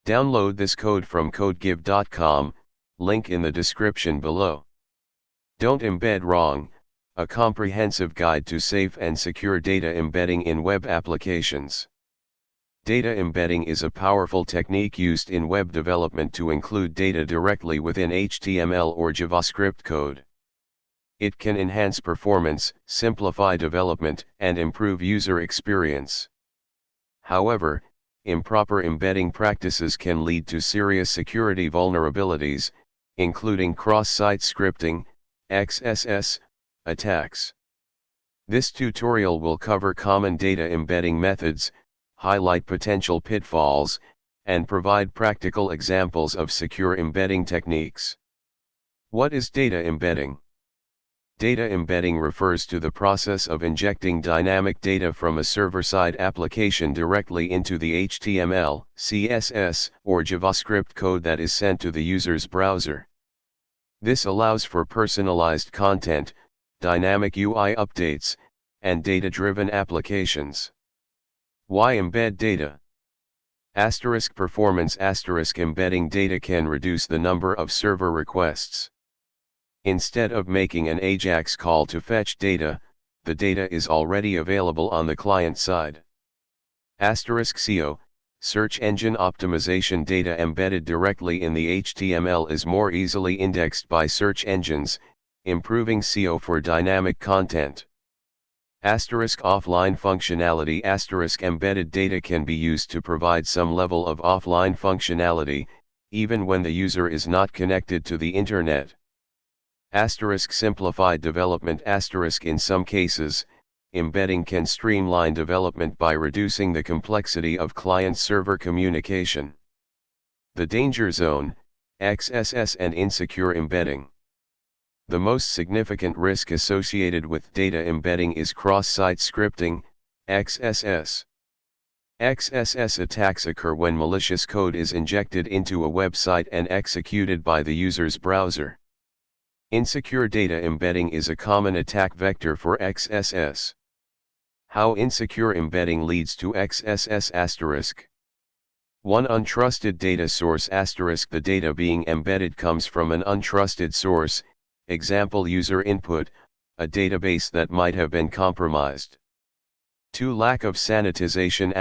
Download this code from codegive.com, link in the description below. Don't embed wrong, a comprehensive guide to safe and secure data embedding in web applications. Data embedding is a powerful technique used in web development to include data directly within HTML or JavaScript code. It can enhance performance, simplify development, and improve user experience. However, improper embedding practices can lead to serious security vulnerabilities, including cross-site scripting, XSS, attacks. This tutorial will cover common data embedding methods, highlight potential pitfalls, and provide practical examples of secure embedding techniques. What is data embedding? Data embedding refers to the process of injecting dynamic data from a server-side application directly into the HTML, CSS, or JavaScript code that is sent to the user's browser. This allows for personalized content, dynamic UI updates, and data-driven applications. Why embed data? Performance embedding data can reduce the number of server requests. Instead of making an AJAX call to fetch data, the data is already available on the client side. SEO, search engine optimization data embedded directly in the HTML is more easily indexed by search engines, improving SEO for dynamic content. Offline functionality. Embedded data can be used to provide some level of offline functionality, even when the user is not connected to the internet. Simplified development. In some cases, embedding can streamline development by reducing the complexity of client-server communication. The danger zone, XSS and insecure embedding. The most significant risk associated with data embedding is cross-site scripting, XSS. XSS attacks occur when malicious code is injected into a website and executed by the user's browser. Insecure data embedding is a common attack vector for XSS. How insecure embedding leads to XSS*. 1. Untrusted data source*. The data being embedded comes from an untrusted source, example user input, a database that might have been compromised. 2. Lack of sanitization*.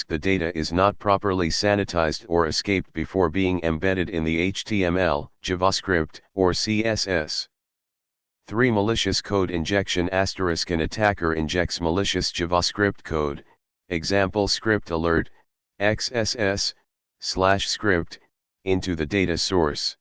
The data is not properly sanitized or escaped before being embedded in the HTML, JavaScript, or CSS. 3. Malicious code injection*. An attacker injects malicious JavaScript code, example script alert, XSS/script, into the data source.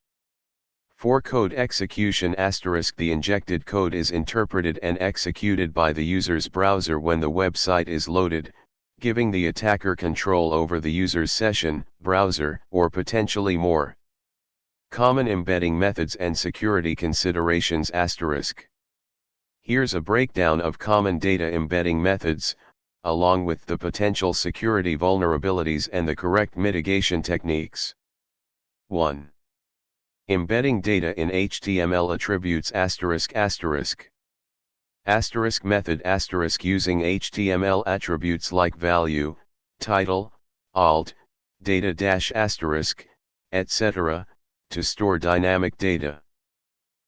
4. Code execution*. The injected code is interpreted and executed by the user's browser when the website is loaded, giving the attacker control over the user's session, browser, or potentially more. Common embedding methods and security considerations*. Here's a breakdown of common data embedding methods, along with the potential security vulnerabilities and the correct mitigation techniques. 1. Embedding data in HTML attributes*. Method*. Using HTML attributes like value, title, alt, data-*, etc., to store dynamic data.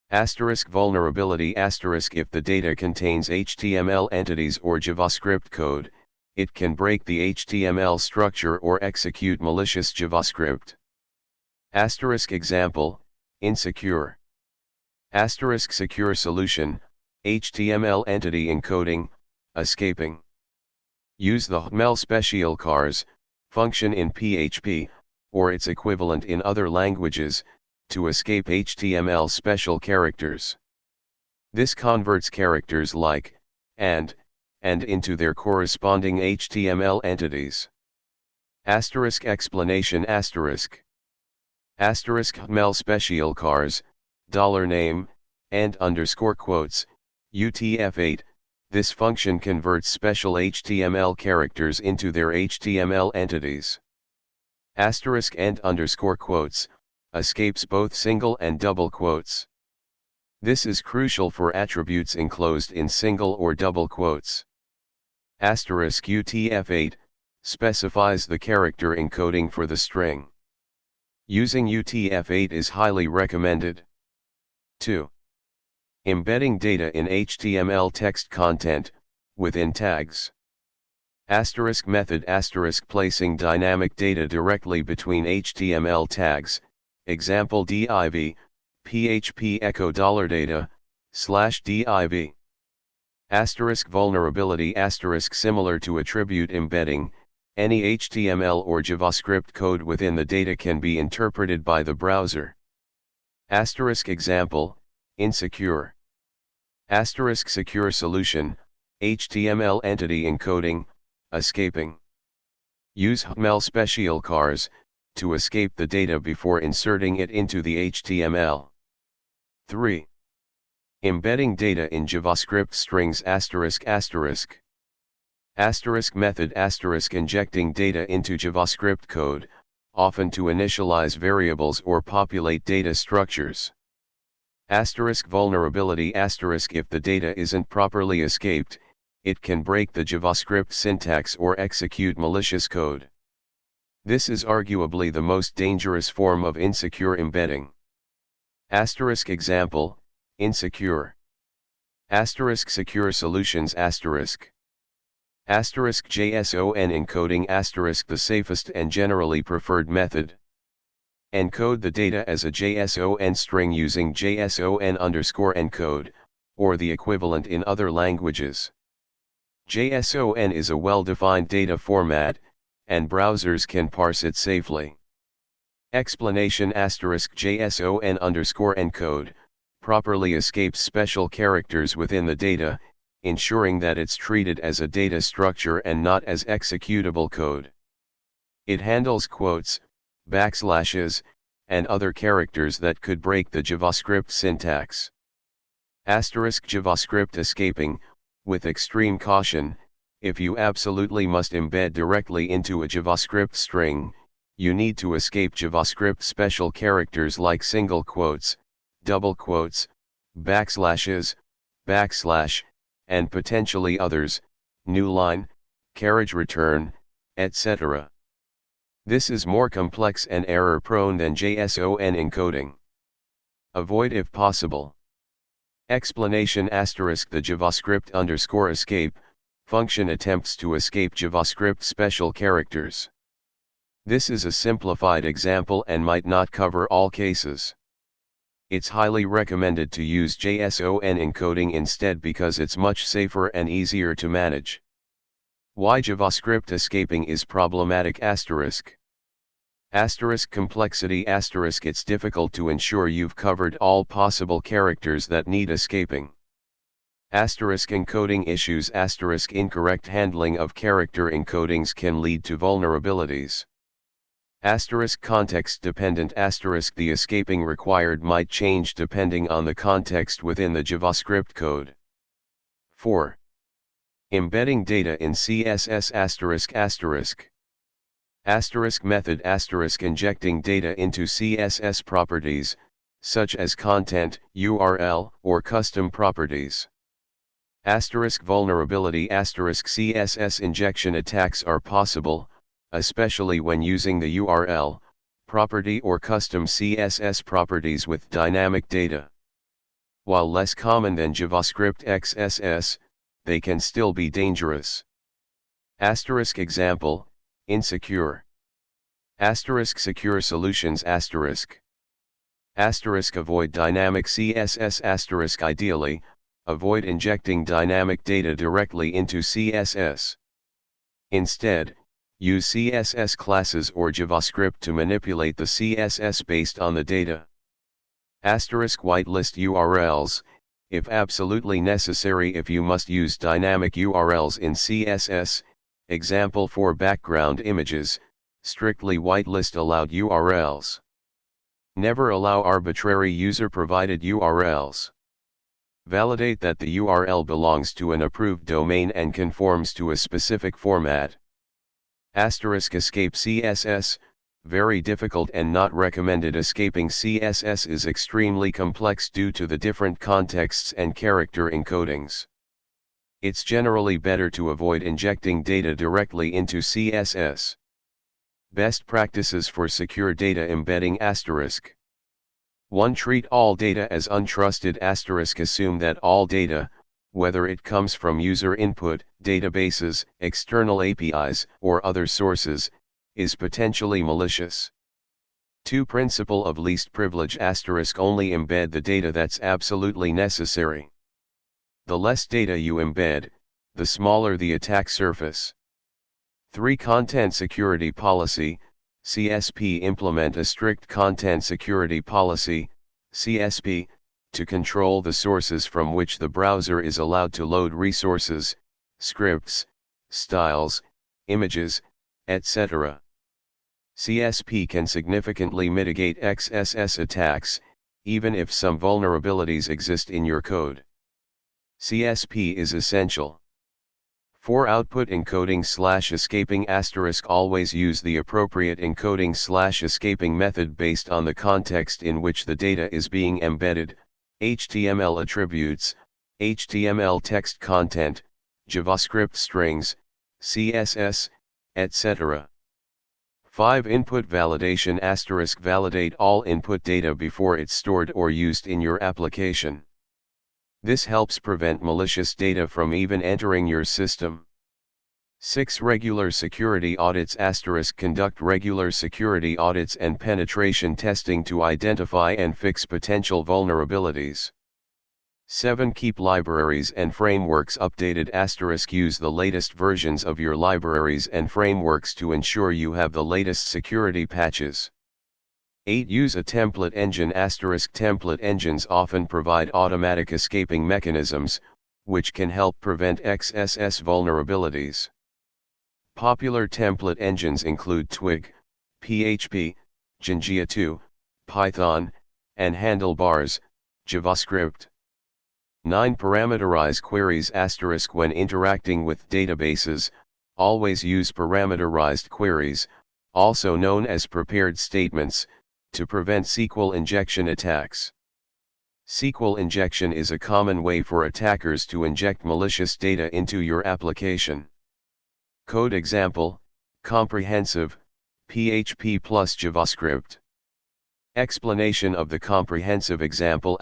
Vulnerability*. If the data contains HTML entities or JavaScript code, it can break the HTML structure or execute malicious JavaScript. Example, insecure. Secure solution, HTML entity encoding, escaping. Use the HTML special cars function in PHP, or its equivalent in other languages, to escape HTML special characters. This converts characters like, and into their corresponding HTML entities. Explanation*. HTML special cars, $name, and underscore quotes, UTF-8, this function converts special HTML characters into their HTML entities. And underscore quotes, escapes both single and double quotes. This is crucial for attributes enclosed in single or double quotes. UTF-8, specifies the character encoding for the string. Using UTF-8 is highly recommended. 2. Embedding data in HTML text content, within tags. Asterisk method asterisk placing dynamic data directly between HTML tags, example div, php echo $data, /div. Asterisk vulnerability asterisk similar to attribute embedding, any HTML or JavaScript code within the data can be interpreted by the browser. Asterisk example, insecure. Asterisk secure solution, HTML entity encoding, escaping. Use HTML special cars to escape the data before inserting it into the HTML. 3. Embedding data in JavaScript strings asterisk asterisk. Asterisk method asterisk injecting data into JavaScript code, often to initialize variables or populate data structures. Asterisk vulnerability asterisk if the data isn't properly escaped, it can break the JavaScript syntax or execute malicious code. This is arguably the most dangerous form of insecure embedding. Asterisk example, insecure. Asterisk secure solutions asterisk. Asterisk JSON encoding asterisk the safest and generally preferred method. Encode the data as a JSON string using JSON_encode, or the equivalent in other languages. JSON is a well-defined data format, and browsers can parse it safely. Explanation asterisk JSON_encode, properly escapes special characters within the data, ensuring that it's treated as a data structure and not as executable code. It handles quotes, backslashes, and other characters that could break the JavaScript syntax. Asterisk JavaScript escaping, with extreme caution, if you absolutely must embed directly into a JavaScript string, you need to escape JavaScript special characters like single quotes, double quotes, backslashes, backslash, and potentially others, new line, carriage return, etc. This is more complex and error-prone than JSON encoding. Avoid if possible. Explanation asterisk the JavaScript_escape function attempts to escape JavaScript special characters. This is a simplified example and might not cover all cases. It's highly recommended to use JSON encoding instead because it's much safer and easier to manage. Why JavaScript escaping is problematic asterisk. Asterisk complexity asterisk it's difficult to ensure you've covered all possible characters that need escaping. Asterisk encoding issues asterisk incorrect handling of character encodings can lead to vulnerabilities. Asterisk context dependent asterisk the escaping required might change depending on the context within the JavaScript code. 4. Embedding data in CSS asterisk asterisk. Asterisk method asterisk injecting data into CSS properties, such as content, URL, or custom properties. Asterisk vulnerability asterisk CSS injection attacks are possible, especially when using the URL, property or custom CSS properties with dynamic data. While less common than JavaScript XSS, they can still be dangerous. Asterisk example, insecure. Asterisk secure solutions asterisk. Asterisk avoid dynamic CSS asterisk ideally, avoid injecting dynamic data directly into CSS. Instead, use CSS classes or JavaScript to manipulate the CSS based on the data. Asterisk whitelist URLs, if absolutely necessary if you must use dynamic URLs in CSS, example for background images, strictly whitelist allowed URLs. Never allow arbitrary user-provided URLs. Validate that the URL belongs to an approved domain and conforms to a specific format. Asterisk escape CSS, very difficult and not recommended. Escaping CSS is extremely complex due to the different contexts and character encodings. It's generally better to avoid injecting data directly into CSS. Best practices for secure data embedding *. 1. Treat all data as untrusted *. Assume that all data, whether it comes from user input, databases, external APIs, or other sources, is potentially malicious. 2. Principle of least privilege *. Only embed the data that's absolutely necessary. The less data you embed, the smaller the attack surface. 3. Content security policy, CSP. Implement a strict content security policy, CSP, to control the sources from which the browser is allowed to load resources, scripts, styles, images, etc. CSP can significantly mitigate XSS attacks, even if some vulnerabilities exist in your code. CSP is essential. 4. Output encoding / escaping *. Always use the appropriate encoding / escaping method based on the context in which the data is being embedded, HTML attributes, HTML text content, JavaScript strings, CSS, etc. 5. Input validation *. Validate all input data before it's stored or used in your application. This helps prevent malicious data from even entering your system. 6. Regular security audits *. Conduct regular security audits and penetration testing to identify and fix potential vulnerabilities. 7. Keep libraries and frameworks updated *. Use the latest versions of your libraries and frameworks to ensure you have the latest security patches. 8. Use a template engine *. Template engines often provide automatic escaping mechanisms, which can help prevent XSS vulnerabilities. Popular template engines include Twig, PHP, Jinja 2, Python, and Handlebars, JavaScript. 9. Parameterize queries *. When interacting with databases, always use parameterized queries, also known as prepared statements, to prevent SQL injection attacks. SQL injection is a common way for attackers to inject malicious data into your application. Code example: comprehensive, PHP plus JavaScript. Explanation of the comprehensive example ****.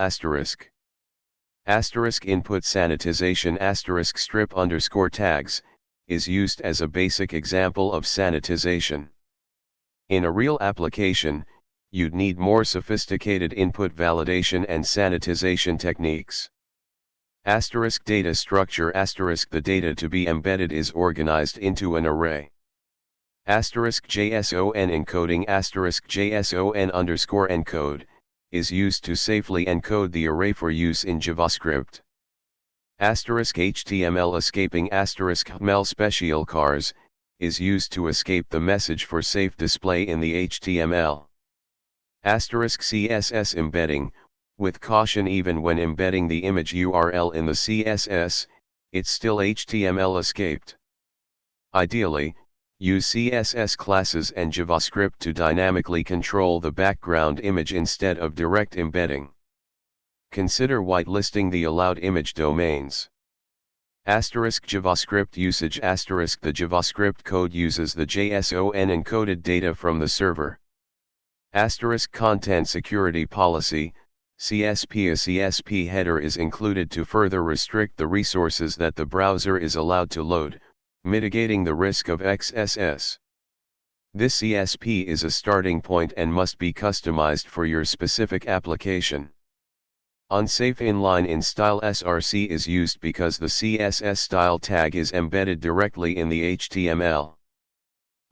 Input sanitization ** strip _ tags, is used as a basic example of sanitization. In a real application, you'd need more sophisticated input validation and sanitization techniques. Data structure ** The data to be embedded is organized into an array. JSON encoding JSON_encode, is used to safely encode the array for use in JavaScript. HTML escaping HTML special cars, is used to escape the message for safe display in the HTML. CSS embedding, with caution. Even when embedding the image URL in the CSS, it's still HTML escaped. Ideally, use CSS classes and JavaScript to dynamically control the background image instead of direct embedding. Consider whitelisting the allowed image domains. JavaScript usage *. The JavaScript code uses the JSON encoded data from the server. Content security policy, CSP. A CSP header is included to further restrict the resources that the browser is allowed to load, mitigating the risk of XSS. This CSP is a starting point and must be customized for your specific application. Unsafe inline in style src is used because the CSS style tag is embedded directly in the HTML.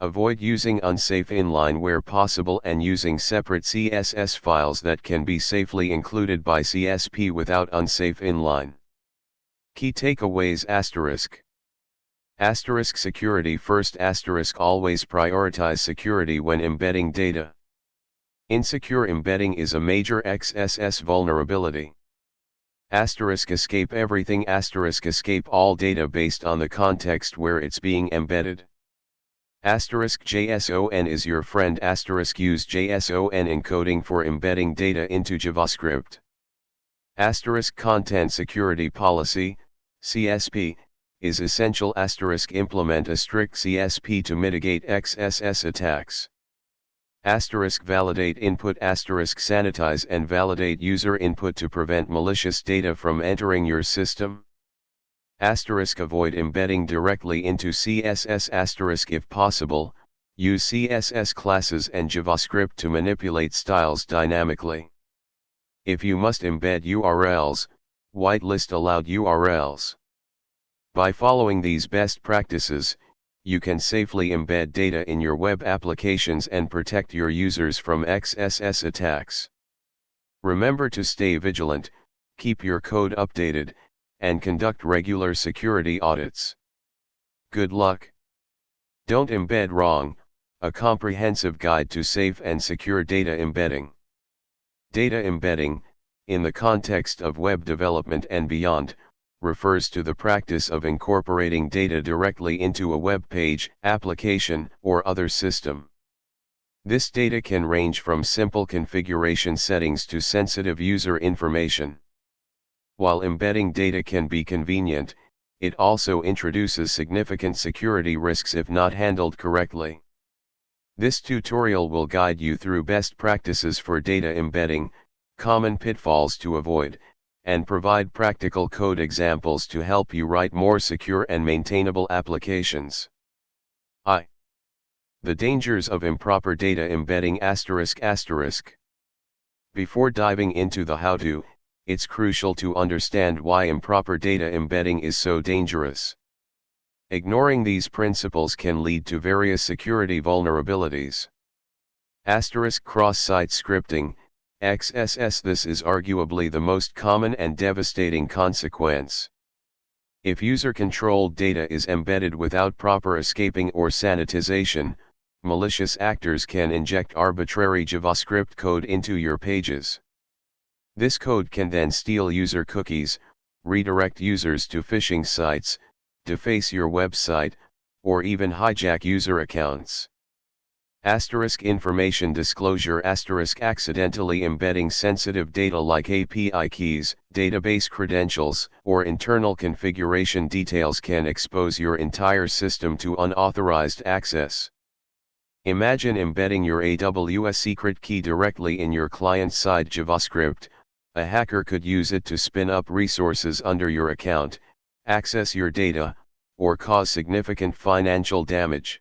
Avoid using unsafe inline where possible and using separate CSS files that can be safely included by CSP without unsafe inline. Key takeaways *. Security first *. Always prioritize security when embedding data. Insecure embedding is a major XSS vulnerability. Escape everything escape all data based on the context where it's being embedded. JSON is your friend use JSON encoding for embedding data into JavaScript. Content security policy, CSP, is essential. Implement a strict CSP to mitigate XSS attacks. Validate input. Sanitize and validate user input to prevent malicious data from entering your system. Avoid embedding directly into CSS. If possible, use CSS classes and JavaScript to manipulate styles dynamically. If you must embed URLs, whitelist allowed URLs. By following these best practices, you can safely embed data in your web applications and protect your users from XSS attacks. Remember to stay vigilant, keep your code updated, and conduct regular security audits. Good luck! Don't embed wrong, a comprehensive guide to safe and secure data embedding. Data embedding, in the context of web development and beyond, refers to the practice of incorporating data directly into a web page, application, or other system. This data can range from simple configuration settings to sensitive user information. While embedding data can be convenient, it also introduces significant security risks if not handled correctly. This tutorial will guide you through best practices for data embedding, common pitfalls to avoid, and provide practical code examples to help you write more secure and maintainable applications. The dangers of improper data embedding ***. Before diving into the how-to, it's crucial to understand why improper data embedding is so dangerous. Ignoring these principles can lead to various security vulnerabilities. Cross-site scripting, XSS. This is arguably the most common and devastating consequence. If user-controlled data is embedded without proper escaping or sanitization, malicious actors can inject arbitrary JavaScript code into your pages. This code can then steal user cookies, redirect users to phishing sites, deface your website, or even hijack user accounts. Information disclosure. Accidentally embedding sensitive data like API keys, database credentials, or internal configuration details can expose your entire system to unauthorized access. Imagine embedding your AWS secret key directly in your client-side JavaScript. A hacker could use it to spin up resources under your account, access your data, or cause significant financial damage.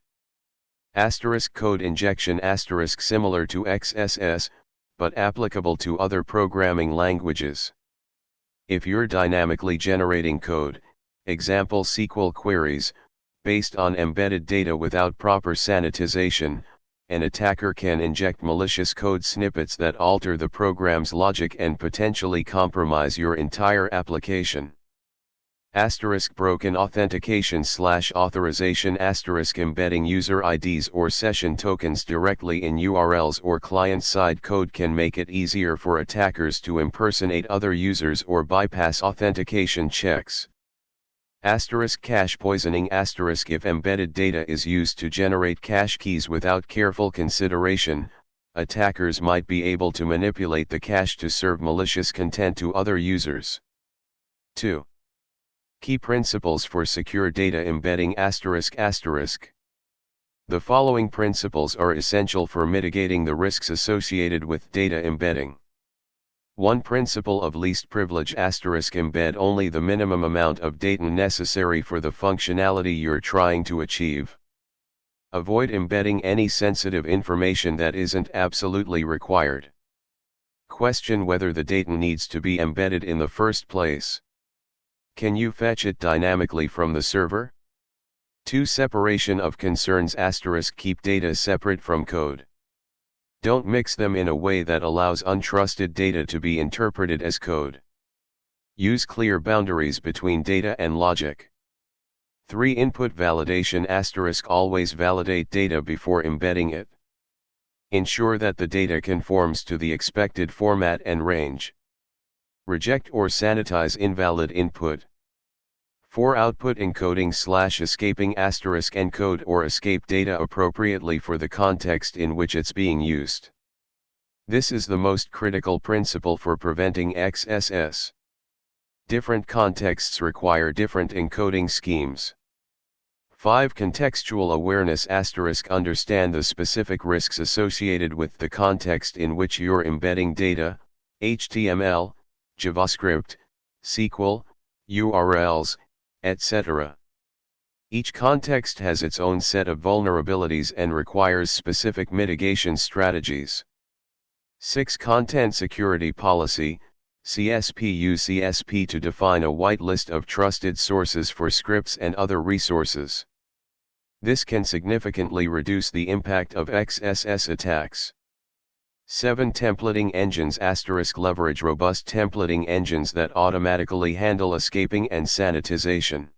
Code injection. Similar to XSS, but applicable to other programming languages. If you're dynamically generating code, example SQL queries, based on embedded data without proper sanitization, an attacker can inject malicious code snippets that alter the program's logic and potentially compromise your entire application. Broken authentication / authorization. Embedding user IDs or session tokens directly in URLs or client-side code can make it easier for attackers to impersonate other users or bypass authentication checks. Cache poisoning. If embedded data is used to generate cache keys without careful consideration, attackers might be able to manipulate the cache to serve malicious content to other users. 2. Key principles for secure data embedding. The following principles are essential for mitigating the risks associated with data embedding. 1. Principle of least privilege. Embed only the minimum amount of data necessary for the functionality you're trying to achieve. Avoid embedding any sensitive information that isn't absolutely required. Question whether the data needs to be embedded in the first place. Can you fetch it dynamically from the server? 2. Separation of concerns. Keep data separate from code. Don't mix them in a way that allows untrusted data to be interpreted as code. Use clear boundaries between data and logic. 3. Input validation. Always validate data before embedding it. Ensure that the data conforms to the expected format and range. Reject or sanitize invalid input. 4. Output encoding / escaping. Encode or escape data appropriately for the context in which it's being used. This is the most critical principle for preventing XSS. Different contexts require different encoding schemes. 5. Contextual awareness * understand the specific risks associated with the context in which you're embedding data, HTML, JavaScript, SQL, URLs, etc. Each context has its own set of vulnerabilities and requires specific mitigation strategies. 6. Content Security Policy, CSP. Use CSP to define a whitelist of trusted sources for scripts and other resources. This can significantly reduce the impact of XSS attacks. 7. Templating engines * leverage robust templating engines that automatically handle escaping and sanitization.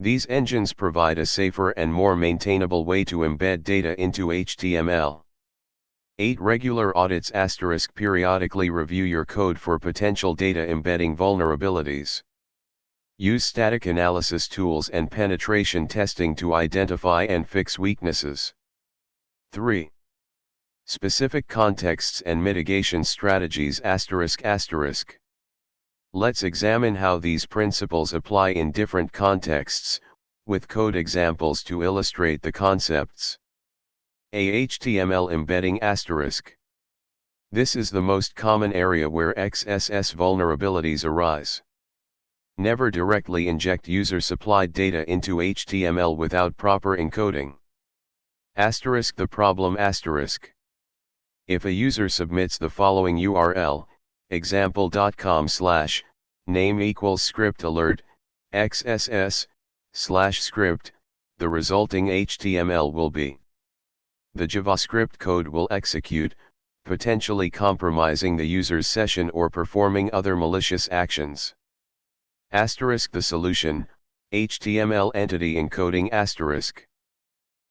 These engines provide a safer and more maintainable way to embed data into HTML. 8. Regular audits * periodically review your code for potential data embedding vulnerabilities. Use static analysis tools and penetration testing to identify and fix weaknesses. 3. Specific contexts and mitigation strategies ***. Let's examine how these principles apply in different contexts, with code examples to illustrate the concepts. HTML embedding **. This is the most common area where XSS vulnerabilities arise. Never directly inject user-supplied data into HTML without proper encoding. The problem **. If a user submits the following URL, example.com/name = script alert, XSS/script, the resulting HTML will be. The JavaScript code will execute, potentially compromising the user's session or performing other malicious actions. The solution, HTML entity encoding *.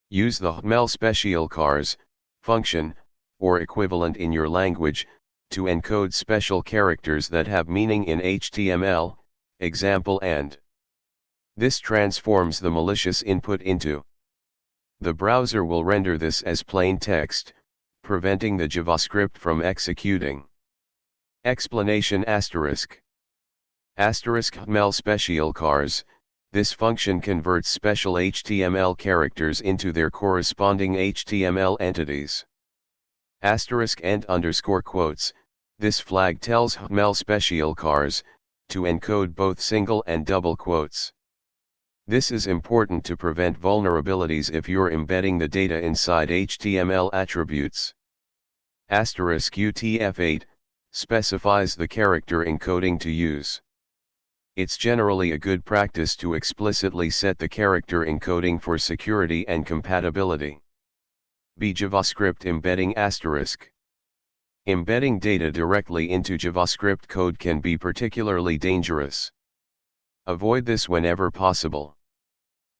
Use the HTML special cars function, or equivalent in your language, to encode special characters that have meaning in HTML, example and. This transforms the malicious input into. The browser will render this as plain text, preventing the JavaScript from executing. Explanation ***. HTML special cars, this function converts special HTML characters into their corresponding HTML entities. ***, this flag tells HTML special cars to encode both single and double quotes. This is important to prevent vulnerabilities if you're embedding the data inside HTML attributes. UTF-8 specifies the character encoding to use. It's generally a good practice to explicitly set the character encoding for security and compatibility. JavaScript embedding *. Embedding data directly into JavaScript code can be particularly dangerous. Avoid this whenever possible.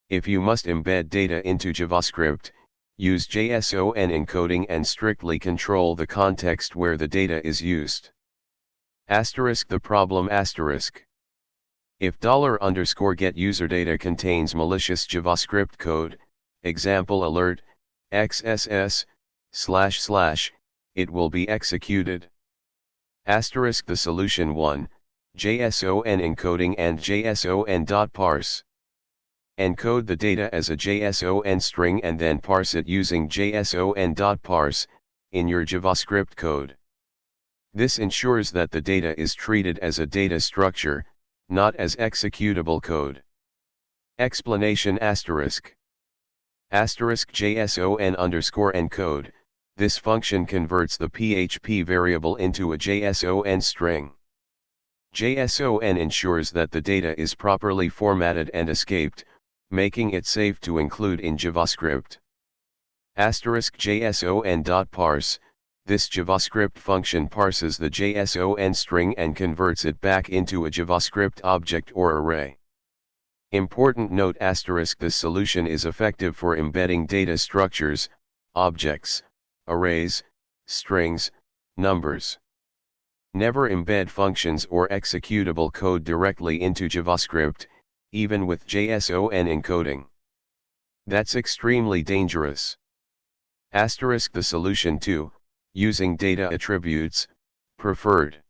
If you must embed data into JavaScript, use JSON encoding and strictly control the context where the data is used. The problem *. If $_get user data contains malicious JavaScript code, example alert, XSS, // it will be executed. The solution 1, JSON encoding and JSON.parse. Encode the data as a JSON string and then parse it using JSON.parse, in your JavaScript code. This ensures that the data is treated as a data structure, not as executable code. Explanation ***. JSON_encode, this function converts the PHP variable into a JSON string. JSON ensures that the data is properly formatted and escaped, making it safe to include in JavaScript. JSON.parse, this JavaScript function parses the JSON string and converts it back into a JavaScript object or array. Important note ***, this solution is effective for embedding data structures, objects, arrays, strings, numbers. Never embed functions or executable code directly into JavaScript, even with JSON encoding. That's extremely dangerous. The solution 2, using data attributes, preferred.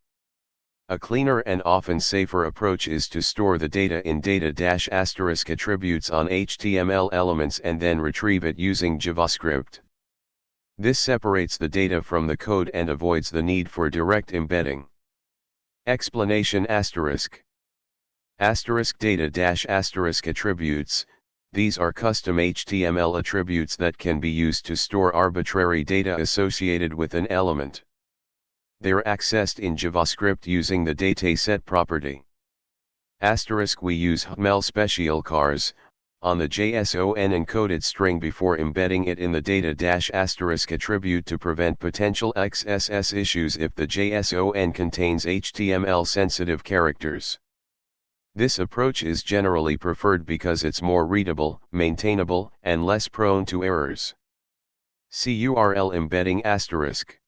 A cleaner and often safer approach is to store the data in data-** on HTML elements and then retrieve it using JavaScript. This separates the data from the code and avoids the need for direct embedding. Explanation asterisk. Asterisk data-* attributes. These are custom HTML attributes that can be used to store arbitrary data associated with an element. They're accessed in JavaScript using the dataset property. Asterisk we use HTML special cars on the JSON encoded string before embedding it in the data-* attribute to prevent potential XSS issues if the JSON contains HTML sensitive characters. This approach is generally preferred because it's more readable, maintainable, and less prone to errors. See URL embedding asterisk.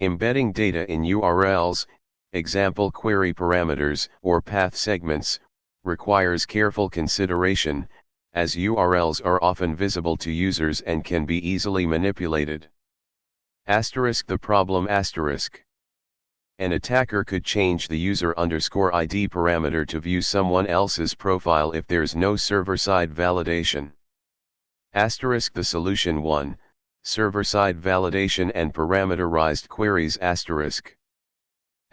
Embedding data in URLs, example query parameters or path segments, requires careful consideration, as URLs are often visible to users and can be easily manipulated. Asterisk the problem asterisk. An attacker could change the user_ID parameter to view someone else's profile if there's no server-side validation. Asterisk the solution 1. Server-side validation and parameterized queries asterisk.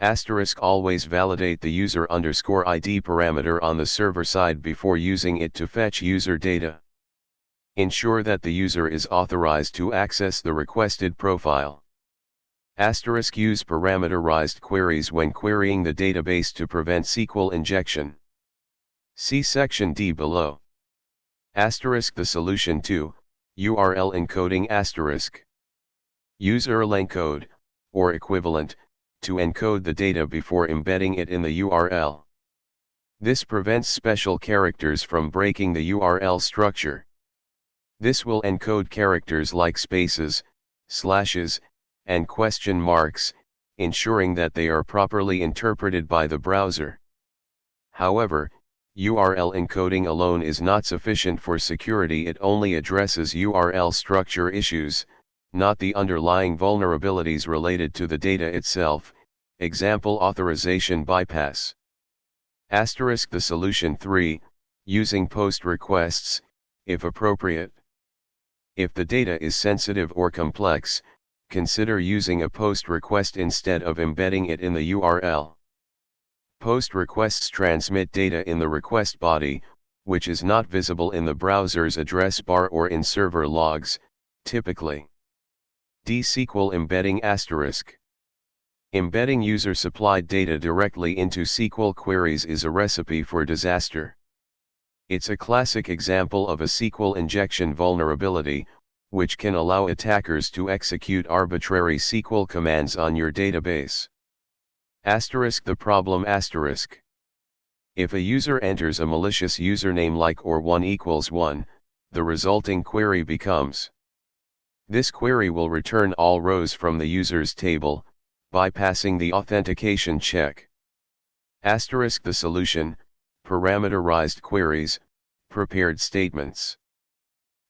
Asterisk always validate the user_ID parameter on the server side before using it to fetch user data. Ensure that the user is authorized to access the requested profile. Asterisk use parameterized queries when querying the database to prevent SQL injection. See section D below. Asterisk the solution 2. URL encoding asterisk. Use URL encode, or equivalent, to encode the data before embedding it in the URL. This prevents special characters from breaking the URL structure. This will encode characters like spaces, slashes, and question marks, ensuring that they are properly interpreted by the browser. However, URL encoding alone is not sufficient for security. It only addresses URL structure issues, not the underlying vulnerabilities related to the data itself, example authorization bypass. Asterisk the solution 3, using post requests, if appropriate. If the data is sensitive or complex, consider using a post request instead of embedding it in the URL. Post requests transmit data in the request body, which is not visible in the browser's address bar or in server logs, typically. SQL embedding asterisk. Embedding user-supplied data directly into SQL queries is a recipe for disaster. It's a classic example of a SQL injection vulnerability, which can allow attackers to execute arbitrary SQL commands on your database. Asterisk the problem asterisk. If a user enters a malicious username like or1=1, the resulting query becomes. This query will return all rows from the user's table, bypassing the authentication check. Asterisk the solution, parameterized queries, prepared statements.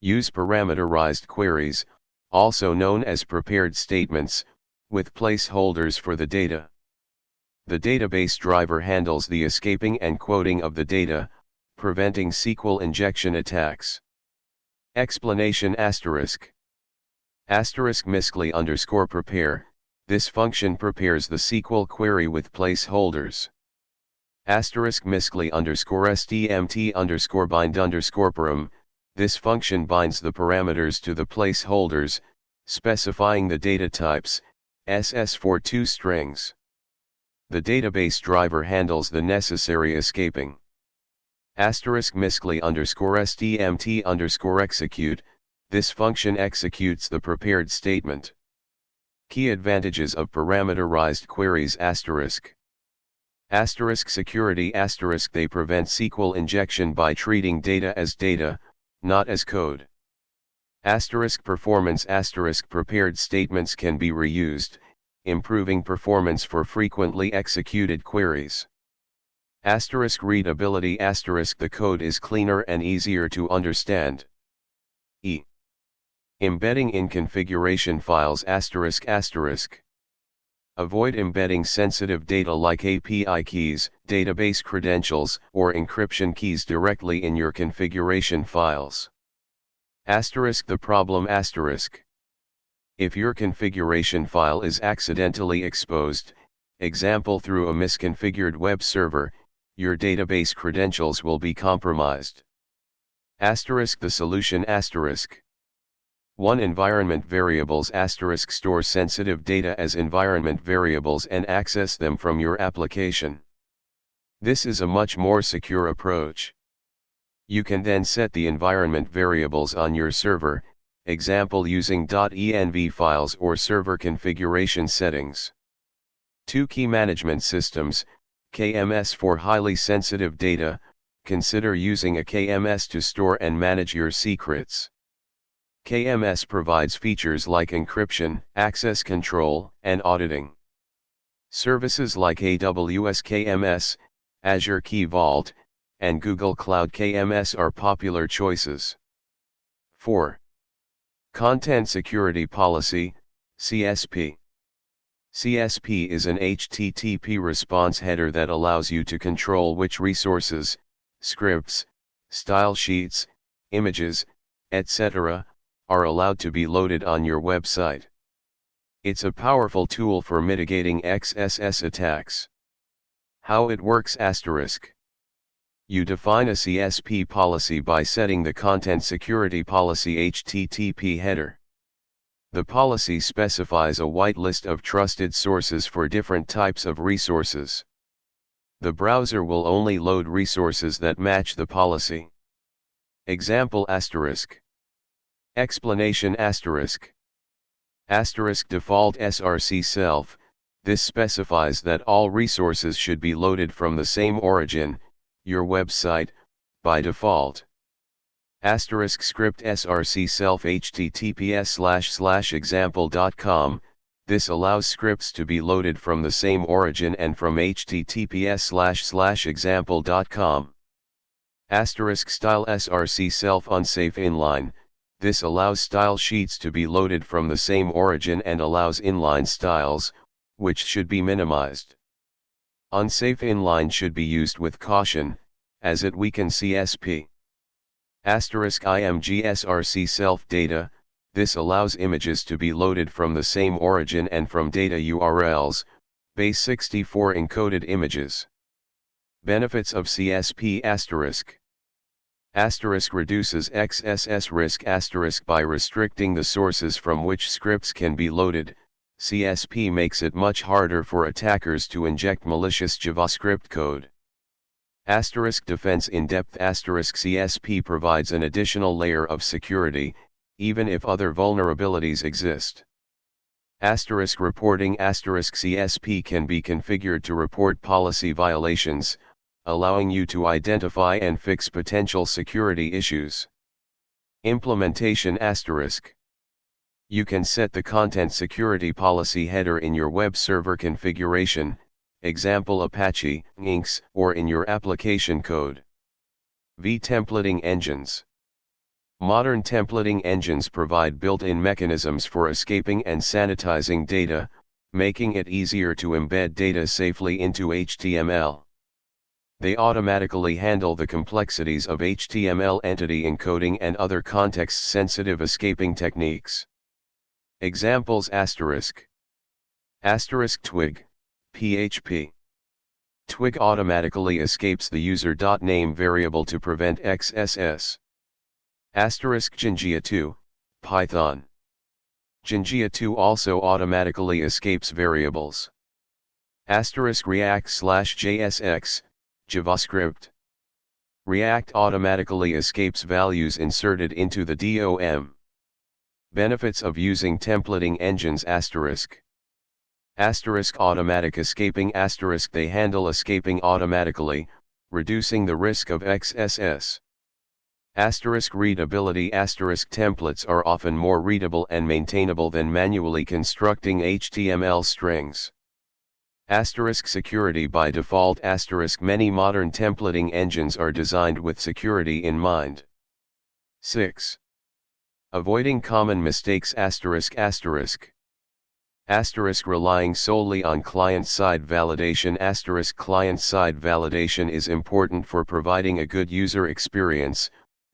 Use parameterized queries, also known as prepared statements, with placeholders for the data. The database driver handles the escaping and quoting of the data, preventing SQL injection attacks. Explanation asterisk. Asterisk miscli_prepare, this function prepares the SQL query with placeholders. Asterisk miscli_stmt_bind_param, this function binds the parameters to the placeholders, specifying the data types, SS for 2 strings. The database driver handles the necessary escaping. Asterisk miscli_stmt_execute, this function executes the prepared statement. Key advantages of parameterized queries asterisk. Asterisk security asterisk they prevent SQL injection by treating data as data, not as code. Asterisk performance asterisk prepared statements can be reused, improving performance for frequently executed queries. Asterisk readability asterisk the code is cleaner and easier to understand. Embedding in configuration files asterisk asterisk. Avoid embedding sensitive data like API keys, database credentials, or encryption keys directly in your configuration files. The problem if your configuration file is accidentally exposed, example through a misconfigured web server, your database credentials will be compromised. The solution 1. Environment variables store sensitive data as environment variables and access them from your application. This is a much more secure approach. You can then set the environment variables on your server, example using .env files or server configuration settings. 2. Key management systems, KMS for highly sensitive data. Consider using a KMS to store and manage your secrets. KMS provides features like encryption, access control, and auditing. Services like AWS KMS, Azure Key Vault, and Google Cloud KMS are popular choices. 4. Content Security Policy, CSP. CSP is an HTTP response header that allows you to control which resources, scripts, style sheets, images, etc., are allowed to be loaded on your website. It's a powerful tool for mitigating XSS attacks. How it works You define a CSP policy by setting the Content Security Policy HTTP header. The policy specifies a whitelist of trusted sources for different types of resources. The browser will only load resources that match the policy. Example Explanation default src self. This specifies that all resources should be loaded from the same origin, your website, by default. Script src self https://example.com. This allows scripts to be loaded from the same origin and from https://example.com. Style src self unsafe inline. This allows style sheets to be loaded from the same origin and allows inline styles, which should be minimized. Unsafe inline should be used with caution, as it weakens CSP. img src self data. This allows images to be loaded from the same origin and from data URLs, base 64 encoded images. Benefits of CSP reduces XSS risk by restricting the sources from which scripts can be loaded. CSP makes it much harder for attackers to inject malicious JavaScript code. Defense in-depth CSP provides an additional layer of security, even if other vulnerabilities exist. Reporting CSP can be configured to report policy violations, allowing you to identify and fix potential security issues. Implementation You can set the content security policy header in your web server configuration, example Apache, Inks, or in your application code. Templating engines. Modern templating engines provide built-in mechanisms for escaping and sanitizing data, making it easier to embed data safely into HTML. They automatically handle the complexities of HTML entity encoding and other context-sensitive escaping techniques. Examples Twig, PHP. Twig automatically escapes the user.name variable to prevent XSS. Jinja 2, Python. Jinja 2 also automatically escapes variables. React/JSX, JavaScript. React automatically escapes values inserted into the DOM. Benefits of using templating engines automatic escaping they handle escaping automatically, reducing the risk of XSS. Readability templates are often more readable and maintainable than manually constructing HTML strings. Security by default many modern templating engines are designed with security in mind. 6. Avoiding common mistakes Relying solely on client-side validation. Client-side validation is important for providing a good user experience,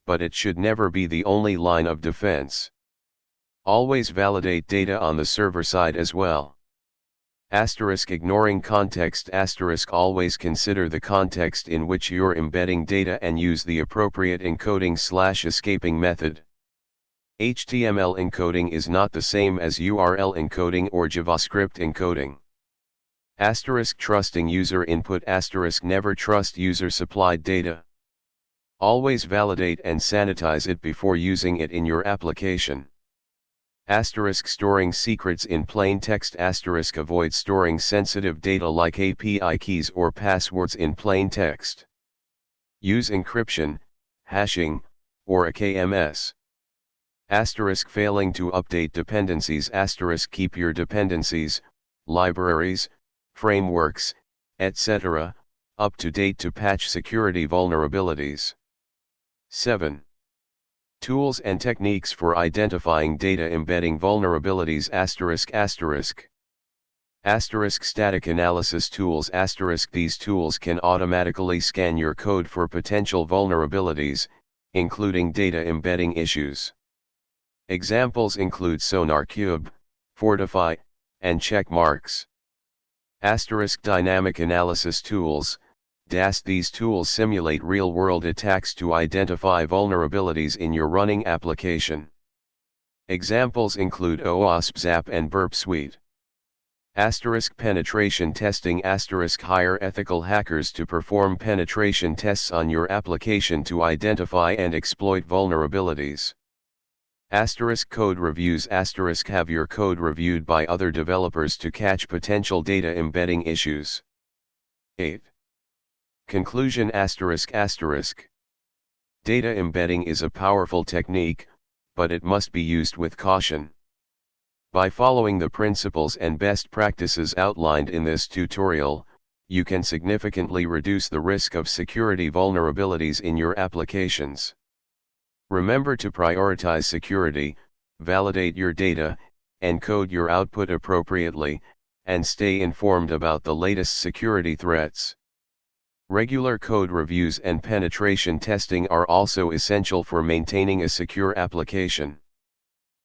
but it should never be the only line of defense. Always validate data on the server side as well. Ignoring context. Always consider the context in which you're embedding data and use the appropriate encoding/escaping method. HTML encoding is not the same as URL encoding or JavaScript encoding. Trusting user input. Never trust user-supplied data. Always validate and sanitize it before using it in your application. Storing secrets in plain text. Avoid storing sensitive data like API keys or passwords in plain text. Use encryption, hashing, or a KMS. Failing to update dependencies. Keep your dependencies, libraries, frameworks, etc., up to date to patch security vulnerabilities. 7. Tools and techniques for identifying data embedding vulnerabilities. Static analysis tools. These tools can automatically scan your code for potential vulnerabilities, including data embedding issues. Examples include SonarQube, Fortify, and Checkmarks. Dynamic analysis tools. These tools simulate real-world attacks to identify vulnerabilities in your running application. Examples include OWASP, ZAP, and Burp Suite. Penetration testing. Hire ethical hackers to perform penetration tests on your application to identify and exploit vulnerabilities. Code reviews. Have your code reviewed by other developers to catch potential data embedding issues. 8. Conclusion. Data embedding is a powerful technique, but it must be used with caution. By following the principles and best practices outlined in this tutorial, you can significantly reduce the risk of security vulnerabilities in your applications. Remember to prioritize security, validate your data, encode your output appropriately, and stay informed about the latest security threats. Regular code reviews and penetration testing are also essential for maintaining a secure application.